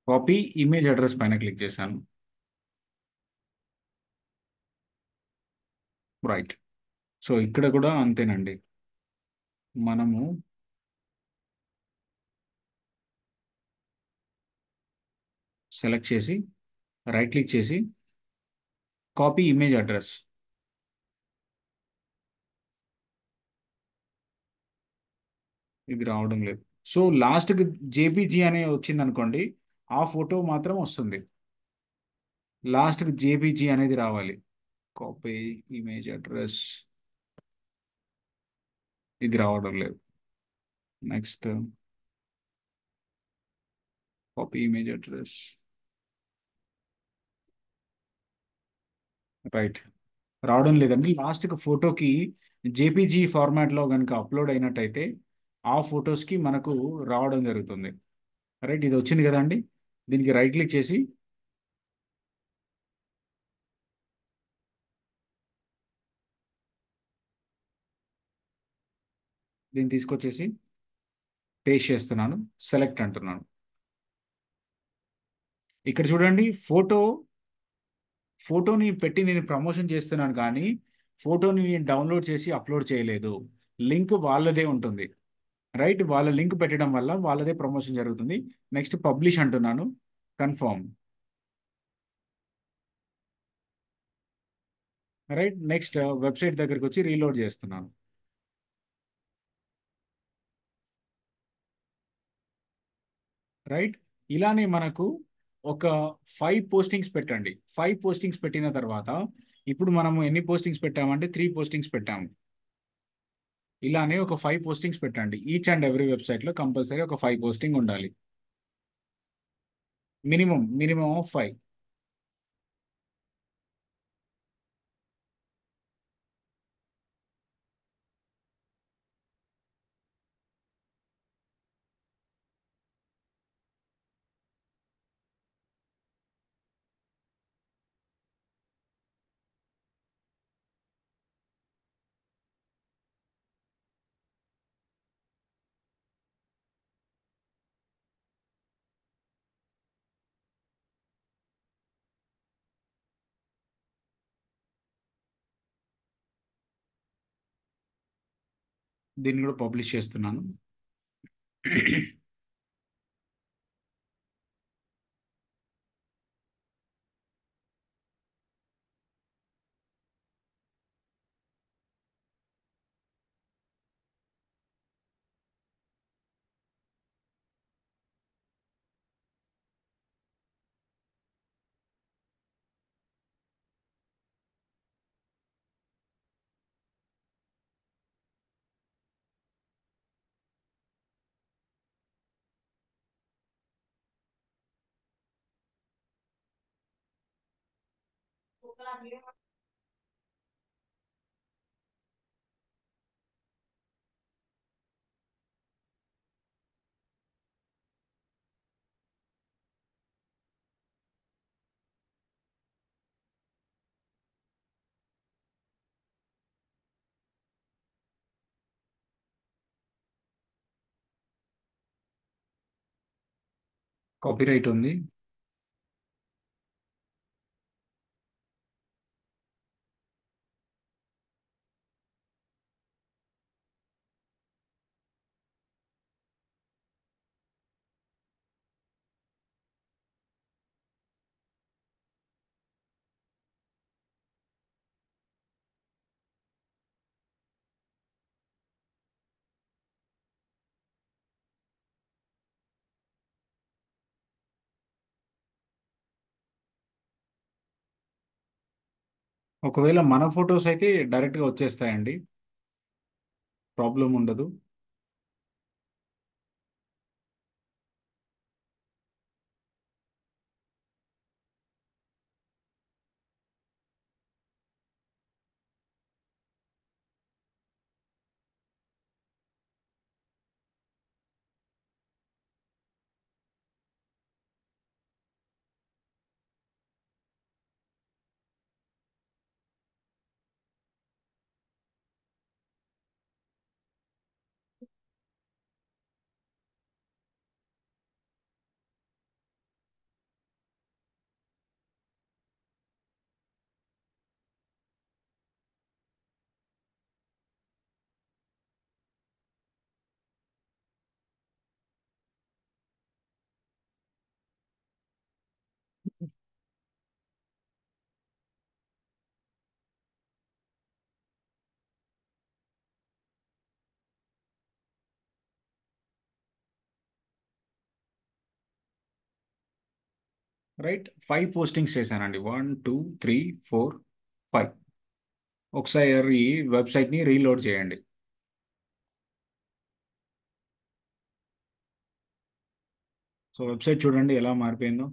కాపీ ఇమేజ్ అడ్రస్ పైన క్లిక్ చేశాను. రైట్. సో ఇక్కడ కూడా అంతేనండి. మనము సెలెక్ట్ చేసి రైట్ క్లిక్ చేసి కాపీ ఇమేజ్ అడ్రస్, ఇది రావడం లేదు. సో లాస్ట్కి జేపీజీ అనే వచ్చింది అనుకోండి, ఆ ఫోటో మాత్రం వస్తుంది. లాస్ట్కి జేపీజీ అనేది రావాలి. కాపీ ఇమేజ్ అడ్రస్, ఇది రావడం లేదు. Next copy image address, right, రావడం లేదండి. లాస్ట్కి ఫోటోకి జేపీజీ ఫార్మాట్లో కనుక అప్లోడ్ అయినట్టయితే ఆ ఫొటోస్కి మనకు రావడం జరుగుతుంది. రైట్, ఇది వచ్చింది కదా అండి. దీనికి రైట్ క్లిక్ చేసి దీన్ని తీసుకొచ్చేసి పేస్ట్ చేస్తున్నాను, సెలెక్ట్ అంటున్నాను. ఇక్కడ చూడండి, ఫోటోని పెట్టి నేను ప్రమోషన్ చేస్తున్నాను కానీ ఫోటోని నేను డౌన్లోడ్ చేసి అప్లోడ్ చేయలేదు. లింక్ వాళ్ళదే ఉంటుంది. రైట్, వాళ్ళ లింక్ పెట్టడం వల్ల వాళ్ళదే ప్రమోషన్ జరుగుతుంది. నెక్స్ట్ పబ్లిష్ అంటున్నాను, కన్ఫర్మ్. రైట్, నెక్స్ట్ వెబ్సైట్ దగ్గరికి వచ్చి రీలోడ్ చేస్తున్నాను. రైట్, ఇలానే మనకు ఒక 5 పోస్టింగ్స్ పెట్టండి. 5 పోస్టింగ్స్ పెట్టిన తర్వాత ఇప్పుడు మనము ఎన్ని పోస్టింగ్స్ పెట్టామంటే 3 పోస్టింగ్స్ పెట్టాము. ఇలానే ఒక 5 పోస్టింగ్స్ పెట్టండి. ఈచ్ అండ్ ఎవ్రీ వెబ్సైట్లో కంపల్సరీ ఒక 5 పోస్టింగ్ ఉండాలి. Minimum of 5. దీన్ని కూడా పబ్లిష్ చేస్తున్నాను. కాపీరైట్ ఉంది. ఒకవేళ మన ఫొటోస్ అయితే డైరెక్ట్గా వచ్చేస్తాయండి, ప్రాబ్లం ఉండదు. రైట్ 5 పోస్టింగ్స్ చేశానండి. 1 2 3 4 5. ఒకసారి వెబ్సైట్ని రీలోడ్ చేయండి. సో వెబ్సైట్ చూడండి ఎలా మారిపోయిందో.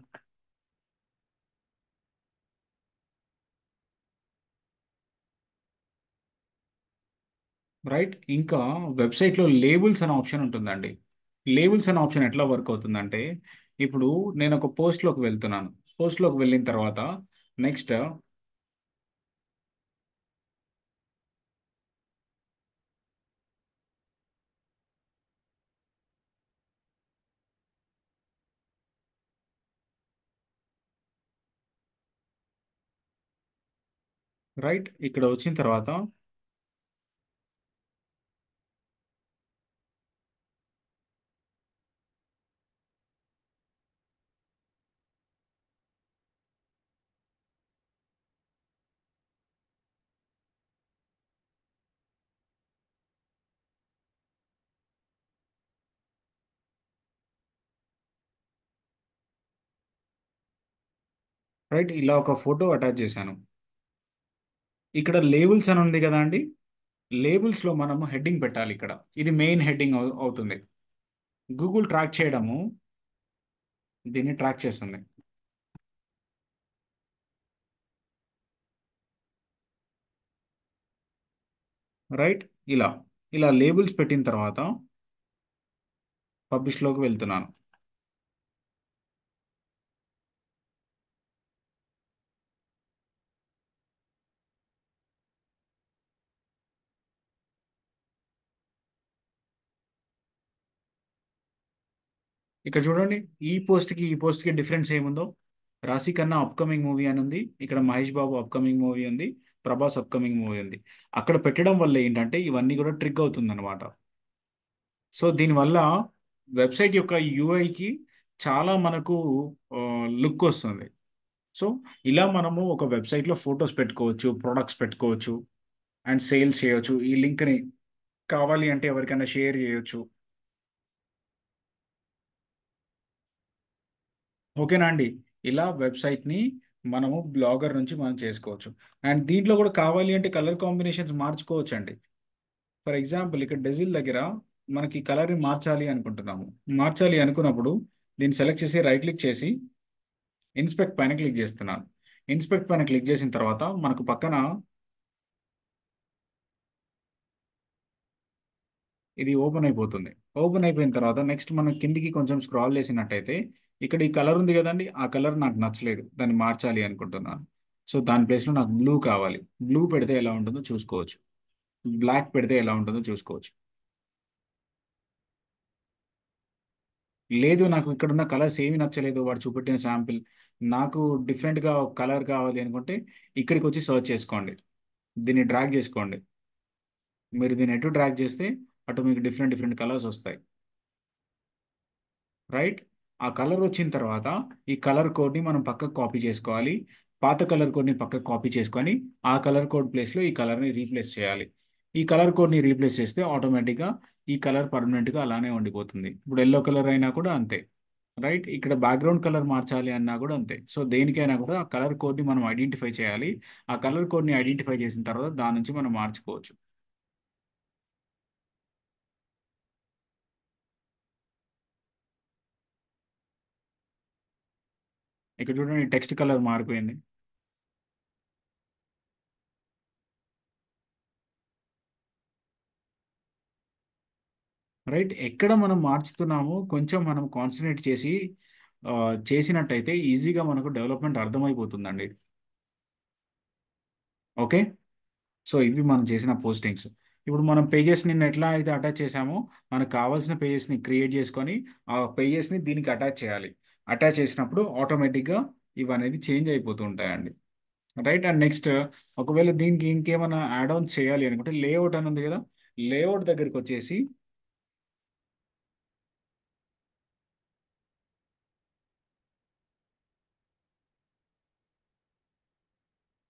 రైట్ ఇంకా వెబ్సైట్లో లేబుల్స్ అనే ఆప్షన్ ఉంటుందండి. లేబుల్స్ అనే ఆప్షన్ ఎట్లా వర్క్ అవుతుందంటే, ఇప్పుడు నేను ఒక పోస్ట్లోకి వెళ్తున్నాను. పోస్ట్లోకి వెళ్ళిన తర్వాత నెక్స్ట్ రైట్ ఇక్కడ వచ్చిన తర్వాత రైట్ ఇలా ఒక ఫోటో అటాచ్ చేశాను. ఇక్కడ లేబుల్స్ అని ఉంది కదా అండి. లేబుల్స్లో మనము హెడ్డింగ్ పెట్టాలి. ఇక్కడ ఇది మెయిన్ హెడ్డింగ్ అవుతుంది. గూగుల్ ట్రాక్ చేయడము దీన్ని ట్రాక్ చేస్తుంది. రైట్ ఇలా ఇలా లేబుల్స్ పెట్టిన తర్వాత పబ్లిష్లోకి వెళ్తున్నాను. ఇక్కడ చూడండి ఈ పోస్ట్కి డిఫరెన్స్ ఏముందో. రాశి ఖన్నా అప్కమింగ్ మూవీ అని ఉంది. ఇక్కడ మహేష్ బాబు అప్కమింగ్ మూవీ ఉంది. ప్రభాస్ అప్కమింగ్ మూవీ ఉంది. అక్కడ పెట్టడం వల్ల ఏంటంటే ఇవన్నీ కూడా ట్రిక్ అవుతుందన్నమాట. సో దీనివల్ల వెబ్సైట్ యొక్క యూఐకి చాలా మనకు లుక్ వస్తుంది. సో ఇలా మనము ఒక వెబ్సైట్లో ఫొటోస్ పెట్టుకోవచ్చు, ప్రొడక్ట్స్ పెట్టుకోవచ్చు అండ్ సేల్స్ చేయొచ్చు. ఈ లింక్ని కావాలి అంటే ఎవరికైనా షేర్ చేయొచ్చు. ఓకేనా అండి. ఇలా వెబ్సైట్ని మనము బ్లాగర్ నుంచి మనం చేసుకోవచ్చు. అండ్ దీంట్లో కూడా కావాలి అంటే కలర్ కాంబినేషన్స్ మార్చుకోవచ్చు అండి. ఫర్ ఎగ్జాంపుల్ ఇక్కడ డెజిల్ దగ్గర మనకి కలర్ని మార్చాలి అనుకుంటున్నాము. మార్చాలి అనుకున్నప్పుడు దీన్ని సెలెక్ట్ చేసి రైట్ క్లిక్ చేసి ఇన్స్పెక్ట్ పైన క్లిక్ చేస్తున్నాను. ఇన్స్పెక్ట్ పైన క్లిక్ చేసిన తర్వాత మనకు పక్కన ఇది ఓపెన్ అయిపోతుంది. ఓపెన్ అయిపోయిన తర్వాత నెక్స్ట్ మనం కిందికి కొంచెం స్క్రాల్ చేసినట్టయితే ఇక్కడ ఈ కలర్ ఉంది కదండి. ఆ కలర్ నాకు నచ్చలేదు, దాన్ని మార్చాలి అనుకుంటున్నాను. సో దాని ప్లేస్లో నాకు బ్లూ కావాలి. బ్లూ పెడితే ఎలా ఉంటుందో చూసుకోవచ్చు. బ్లాక్ పెడితే ఎలా ఉంటుందో చూసుకోవచ్చు. లేదు నాకు ఇక్కడున్న కలర్స్ ఏమి నచ్చలేదు, వాడు చూపెట్టిన శాంపిల్ నాకు డిఫరెంట్గా కలర్ కావాలి అనుకుంటే ఇక్కడికి వచ్చి సర్చ్ చేసుకోండి. దీన్ని డ్రాగ్ చేసుకోండి. మీరు దీన్ని ఎటు డ్రాగ్ చేస్తే అటు మీకు డిఫరెంట్ డిఫరెంట్ కలర్స్ వస్తాయి. రైట్ ఆ కలర్ వచ్చిన తర్వాత ఈ కలర్ కోడ్ని మనం పక్కకు కాపీ చేసుకోవాలి. పాత కలర్ కోడ్ని పక్కకు కాపీ చేసుకొని ఆ కలర్ కోడ్ ప్లేస్లో ఈ కలర్ని రీప్లేస్ చేయాలి. ఈ కలర్ కోడ్ని రీప్లేస్ చేస్తే ఆటోమేటిక్గా ఈ కలర్ పర్మనెంట్గా అలానే ఉండిపోతుంది. ఇప్పుడు ఎల్లో కలర్ అయినా కూడా అంతే. రైట్ ఇక్కడ బ్యాక్గ్రౌండ్ కలర్ మార్చాలి అన్నా కూడా అంతే. సో దేనికైనా కూడా ఆ కలర్ కోడ్ని మనం ఐడెంటిఫై చేయాలి. ఆ కలర్ కోడ్ని ఐడెంటిఫై చేసిన తర్వాత దాని నుంచి మనం మార్చుకోవచ్చు. ఇక్కడ చూడండి టెక్స్ట్ కలర్ మారిపోయింది. రైట్ ఎక్కడ మనం మార్చుతున్నామో కొంచెం మనం కాన్సన్ట్రేట్ చేసి ఆ, చేసినట్టయితే ఈజీగా మనకు డెవలప్మెంట్ అర్థమైపోతుందండి. ఓకే సో ఇవి మనం చేసిన పోస్టింగ్స్. ఇప్పుడు మనం పేజెస్ నిన్న ఎట్లా అయితే అటాచ్ చేసామో మనకు కావాల్సిన పేజెస్ని క్రియేట్ చేసుకొని ఆ పేజెస్ని దీనికి అటాచ్ చేయాలి. అటాచ్ చేసినప్పుడు ఆటోమేటిక్గా ఇవి అనేది చేంజ్ అయిపోతూ ఉంటాయండి. రైట్ అండ్ నెక్స్ట్ ఒకవేళ దీనికి ఇంకేమైనా యాడ్ ఆన్ చేయాలి అనుకుంటే లేఅవుట్ అని ఉంది కదా. లేఅవుట్ దగ్గరికి వచ్చేసి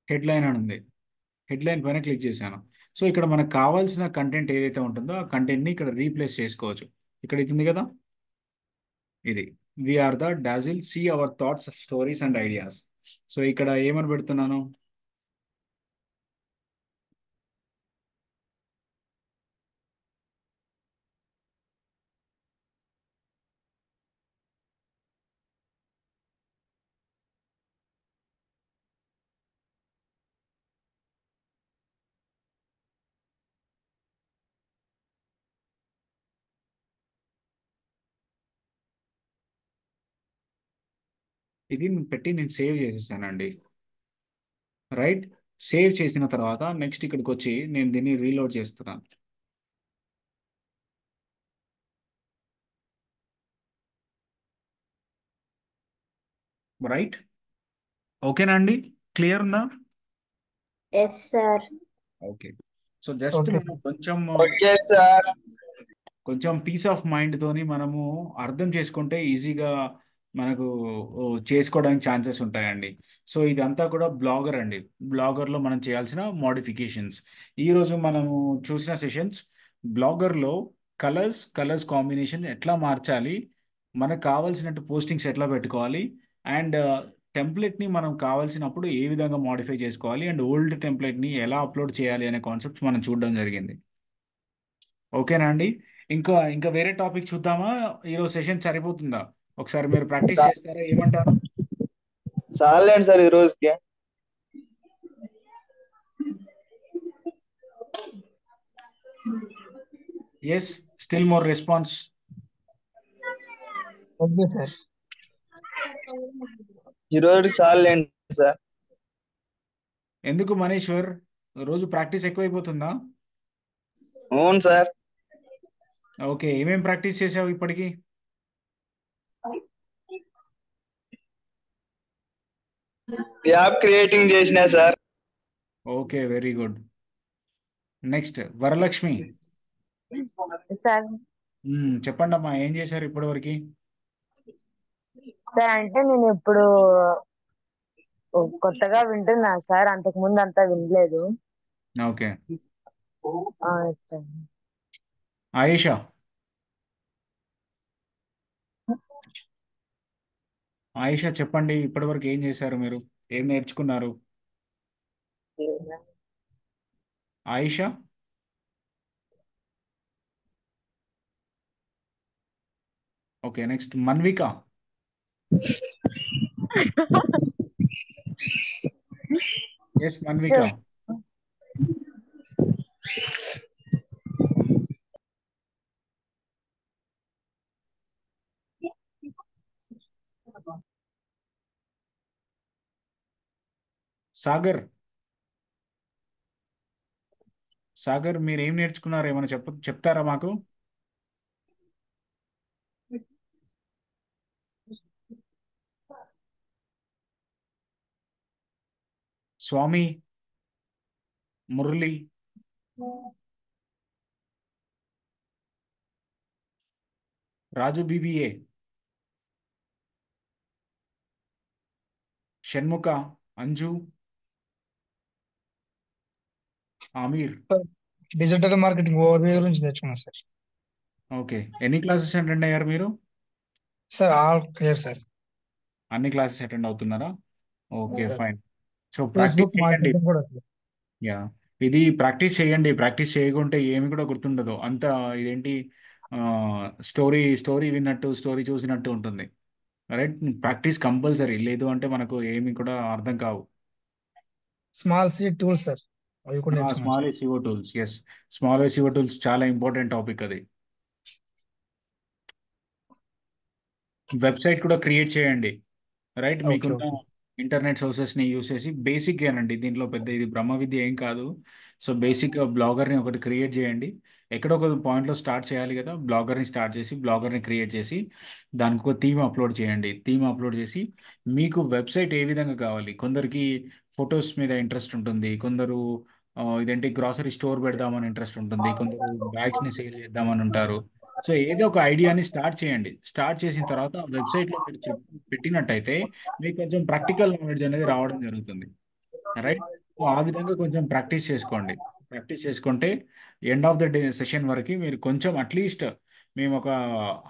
హెడ్లైన్ అని ఉంది. హెడ్లైన్ పైన క్లిక్ చేశాను. సో ఇక్కడ మనకు కావాల్సిన కంటెంట్ ఏదైతే ఉంటుందో ఆ కంటెంట్ని ఇక్కడ రీప్లేస్ చేసుకోవచ్చు. ఇక్కడ ఇది ఉంది కదా, ఇది we are the dazzle see our thoughts stories and ideas. So ఇక్కడ ఏమని పెడుతున్నాను? ఇది పెట్టి నేను సేవ్ చేసేసానండి. రైట్, సేవ్ చేసిన తర్వాత నెక్స్ట్ ఇక్కడికి వచ్చి నేను దీన్ని రీలోడ్ చేస్తున్నాను. రైట్, ఓకేనా అండి? క్లియర్ ఉందా? Yes sir. Okay. So just okay మనం కొంచెం ఓకే సార్. కొంచెం పీస్ ఆఫ్ మైండ్ తోని మనము అర్థం చేసుకుంటే ఈజీగా మనకు చేసుకోవడానికి ఛాన్సెస్ ఉంటాయండి. సో ఇదంతా కూడా బ్లాగర్ అండి. బ్లాగర్లో మనం చేయాల్సిన మోడిఫికేషన్స్. ఈరోజు మనము చూసిన సెషన్స్ బ్లాగర్లో కలర్స్ కాంబినేషన్ ఎట్లా మార్చాలి, మనకు కావాల్సినట్టు పోస్టింగ్స్ ఎట్లా పెట్టుకోవాలి, అండ్ టెంప్లెట్ని మనం కావాల్సినప్పుడు ఏ విధంగా మోడిఫై చేసుకోవాలి, అండ్ ఓల్డ్ టెంప్లెట్ని ఎలా అప్లోడ్ చేయాలి అనే కాన్సెప్ట్స్ మనం చూడడం జరిగింది. ఓకేనా అండి? ఇంకా ఇంకా వేరే టాపిక్ చూద్దామా? ఈరోజు సెషన్ సరిపోతుందా? ఒకసారి మీరు ప్రాక్టీస్ సా- చేస్తారా? ఏమంటారు? చాలండి సార్ ఈ రోజుకి. Yes, still more response. Okay sir. ఈ రోజుకి చాలండి సార్. ఎందుకు మనీశ్వర్, రోజు ప్రాక్టీస్ ఎక్కువైపోతుందా? అవును సార్. ఓకే, ఏమేం ప్రాక్టీస్ చేసావు ఇప్పటికి? యాప్ క్రియేటింగ్ చేసిన sir. Okay, very good. Next Varalakshmi. Sir చెప్పండి అమ్మా, ఏం చేశారు ఇప్పటివరకు? సార్ అంటే నేను ఇప్పుడు కొత్తగా వింటున్నా సార్, అంతకు ముందు అంతా వినలేదు. ఓకే. సార్ ఆయేషా. ఆయేషా చెప్పండి, ఇప్పటివరకు ఏం చేశారు మీరు? ఏం నేర్చుకున్నారు? Ayesha. Okay, next Manvika. Yes Manvika. Sagar. Sagar, మీరు ఏం నేర్చుకున్నారు? ఏమైనా చెప్తారా మాకు? Swami, Murali, Raju BBA, Shanmukha, Anju, Aamir. Digital marketing overview గురించి నేర్చుకున్నాను సార్. ఓకే, ఎన్ని క్లాసెస్ అటెండ్ అయ్యారు మీరు? Sir all clear sir. అన్ని క్లాసెస్ అటెండ్ అవుతున్నారా? Okay, sir. Fine. So practice Facebook చేయండి. మార్కెటింగ్ కూడా clear. యా, ఇది ప్రాక్టీస్ చేయండి. ప్రాక్టీస్ చేయకుంటే ఏమి కూడా గుర్తుండదు. అంత ఇదేంటి స్టోరీ స్టోరీ విన్నట్టు, స్టోరీ చూసినట్టు ఉంటుంది. Right, practice compulsory. లేదు అంటే మనకు ఏమి కూడా అర్థం కావు. స్మాల్ సి టూల్స్ సార్, అవి కూడా నేర్చుకున్నాను small sir. SEO tools. Yes, small SEO tools చాలా ఇంపార్టెంట్ టాపిక్ అది. వెబ్సైట్ కూడా క్రియేట్ చేయండి. రైట్, ఓకే మీకున్న ఓకే ఇంటర్నెట్ సోర్సెస్ని యూస్ చేసి బేసిక్గానండి. దీంట్లో పెద్ద ఇది బ్రహ్మ విద్య ఏం కాదు. సో బేసిక్గా బ్లాగర్ని ఒకటి క్రియేట్ చేయండి. ఎక్కడో ఒక పాయింట్లో స్టార్ట్ చేయాలి కదా. బ్లాగర్ని స్టార్ట్ చేసి బ్లాగర్ని క్రియేట్ చేసి దానికి ఒక థీమ్ అప్లోడ్ చేయండి. థీమ్ అప్లోడ్ చేసి మీకు వెబ్సైట్ ఏ విధంగా కావాలి. కొందరికి ఫొటోస్ మీద ఇంట్రెస్ట్ ఉంటుంది, కొందరు ఇదేంటి గ్రాసరీ స్టోర్ పెడదామని ఇంట్రెస్ట్ ఉంటుంది, కొందరు బ్యాగ్స్ని సేల్ చేద్దామని ఉంటారు. సో ఏదో ఒక ఐడియాని స్టార్ట్ చేయండి. స్టార్ట్ చేసిన తర్వాత వెబ్సైట్లో మీరు పెట్టినట్టయితే మీకు కొంచెం ప్రాక్టికల్ నాలెడ్జ్ అనేది రావడం జరుగుతుంది. రైట్, సో ఆ విధంగా కొంచెం ప్రాక్టీస్ చేసుకోండి. ప్రాక్టీస్ చేసుకుంటే end of the day session వరకు మీరు కొంచెం అట్లీస్ట్ మేము ఒక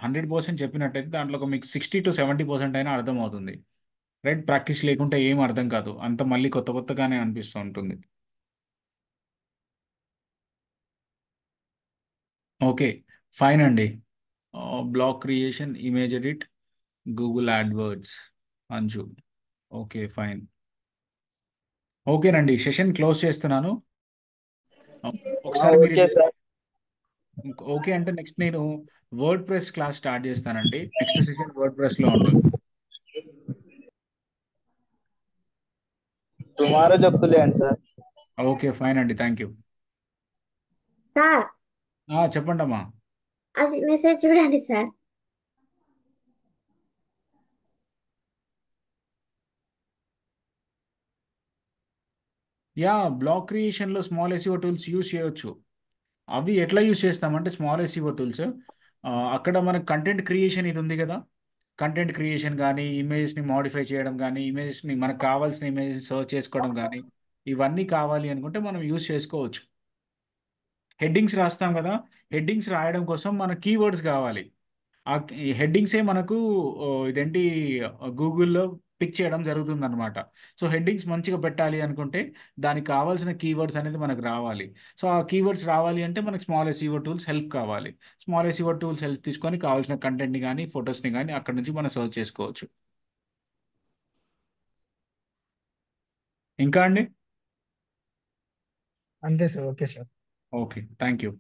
100% చెప్పినట్టయితే దాంట్లో ఒక మీకు 60 to 70% అయినా అర్థమవుతుంది. రైట్, ప్రాక్టీస్ లేకుంటే ఏం అర్థం కాదు, అంత మళ్ళీ కొత్త కొత్తగానే అనిపిస్తూ ఉంటుంది. ఓకే, ఫైన్ అండి. Blog creation, image edit, Google AdWords, Anju. Okay fine. ఓకేనండి, సెషన్ క్లోజ్ చేస్తున్నాను. ఒకసారి మీరు ఓకే సార్. ఓకే అంటే నెక్స్ట్ నేను వర్డ్ ప్రెస్ క్లాస్ స్టార్ట్ చేస్తానండి. నెక్స్ట్ సెషన్ వర్డ్ ప్రెస్లో ఉంటుంది. టుమారో చెప్తులేండి సార్. ఓకే ఫైన్ అండి, థ్యాంక్ యూ. సార్ చెప్పండి అమ్మా. అది మెసేజ్ చూడండి సార్. బ్లాగ్ క్రియేషన్లో స్మాల్ ఎస్ఈఓ టూల్స్ యూస్ చేయొచ్చు. అవి ఎట్లా యూస్ చేస్తామంటే స్మాల్ ఎస్ఈఓ టూల్స్, అక్కడ మనకు కంటెంట్ క్రియేషన్ ఇది ఉంది కదా, కంటెంట్ క్రియేషన్ కానీ ఇమేజెస్ని మాడిఫై చేయడం కానీ ఇమేజెస్ని మనకు కావాల్సిన ఇమేజెస్ సర్చ్ చేసుకోవడం కానీ ఇవన్నీ కావాలి అనుకుంటే మనం యూస్ చేసుకోవచ్చు. హెడ్డింగ్స్ రాస్తాం కదా, హెడ్డింగ్స్ రాయడం కోసం మన కీవర్డ్స్ కావాలి. ఆ హెడ్డింగ్సే మనకు ఇదేంటి గూగుల్లో పిక్ చేయడం జరుగుతుంది అనమాట. సో హెడ్డింగ్స్ మంచిగా పెట్టాలి అనుకుంటే దానికి కావాల్సిన కీవర్డ్స్ అనేది మనకు రావాలి. సో ఆ కీవర్డ్స్ రావాలి అంటే మనకు స్మాల్ ఎస్ఈఓ టూల్స్ హెల్ప్ కావాలి. స్మాల్ ఎస్ఈఓ టూల్స్ హెల్ప్ తీసుకొని కావాల్సిన కంటెంట్ని కానీ ఫొటోస్ని కానీ అక్కడ నుంచి మనం సర్చ్ చేసుకోవచ్చు. ఇంకా అండి? అంతే sir. Okay sir. Okay, thank you.